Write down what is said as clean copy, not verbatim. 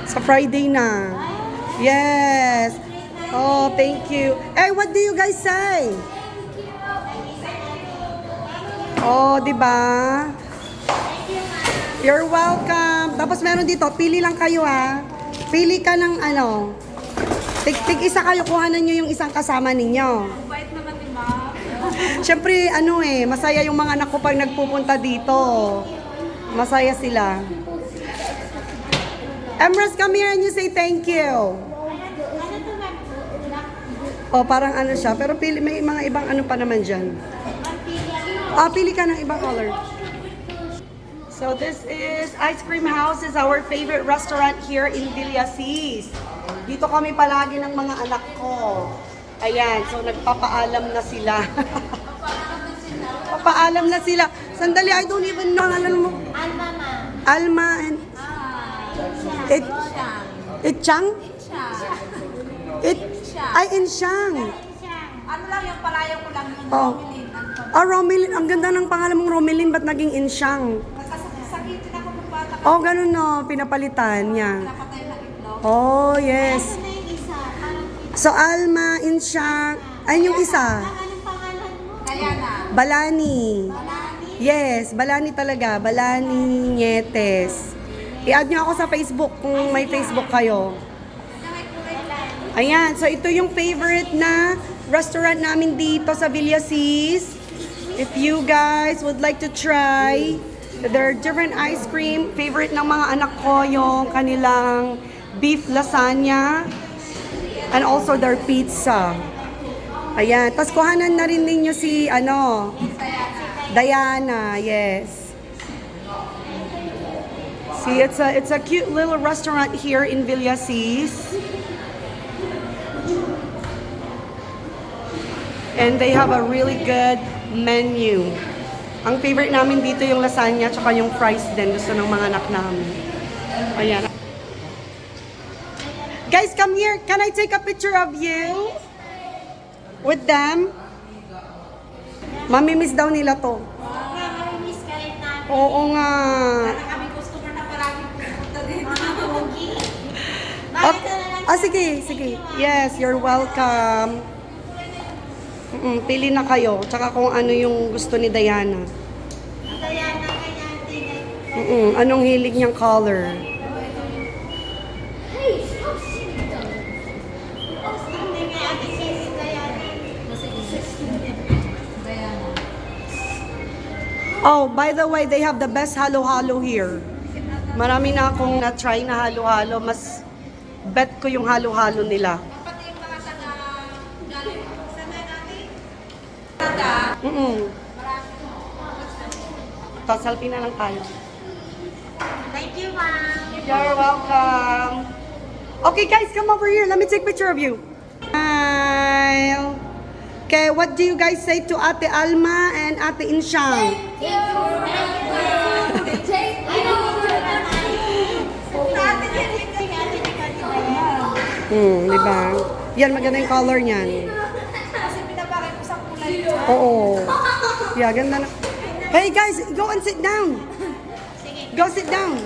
Sa Friday na. Yes. Oh, thank you. Hey, what do you guys say? Oh, di ba? You're welcome. Tapos meron dito, pili lang kayo ha. Pili ka ng ano. Tig-isa kayo, kuhanan nyo yung isang kasama ninyo. Bait naman ni Ma'am. Siyempre, ano masaya yung mga anak ko pag nagpupunta dito. Masaya sila. Emrys, come here and you say thank you. Oh, parang ano siya. Pero pili, may mga ibang ano pa naman dyan. Pili ka ng ibang color. So this is Ice Cream House, is our favorite restaurant here in Villasis. Dito kami palagi ng mga anak ko. Ayan, so nagpapaalam na sila. Papaalam na sila. Sandali, I don't even know. Alam mo? Alma, Ma'am. Alma and... Itchang? Ay, Insyang. Ano lang yung palayo ko lang yung Oh. Romelin. Romelin. Ang ganda ng pangalan mong Romelin. Ba't naging Insyang? Sakitin ako ng bata. Oh, ganun no. Pinapalitan niya. Nakatay ng itlog. Oh, yes. Ano na yung isa? Parang So, Alma, Insyang. Ay, yung isa. anong pangalan mo? Diana. Balani. Balani. Yes, Balani talaga. Balani Nietes. I-add nyo ako sa Facebook kung may Facebook kayo. Ayan, so ito yung favorite na restaurant namin dito sa Villasis. If you guys would like to try, there are different ice cream. Favorite ng mga anak ko yung kanilang beef lasagna and also their pizza. Ayan, tapos kuhanan na rin ninyo si Diana, yes. See, it's a cute little restaurant here in Villasis. And they have a really good menu. Ang favorite namin dito yung lasagna tsaka yung fries din. Gusto ng mga anak namin. Ayan. Guys, come here. Can I take a picture of you? With them? Mamimiss daw nila to. Miss ka rin namin. Oo nga. Kami customer na parang pupunta dito. Okay. Sige, sige. Yes, you're welcome. Pili na kayo. Tsaka kung ano yung gusto ni Diana. Diana, kanya din. Anong hilig niyang color? Oh, by the way, they have the best halo-halo here. Marami na akong na-try na halo-halo. Mas bet ko yung halo-halo nila. Pati yung mga galing sa natin. Selfie na lang tayo. Thank you, Ma'am. You're welcome. Okay, guys, come over here. Let me take a picture of you. Smile. Okay, what do you guys say to Ate Alma and Ate Insyang? Di ba? Yan, maganda yung color niyan. Kasi pinapakit ko sa kulay ko. Oo. Yeah, ganda na. Hey guys, go and sit down. Go sit down.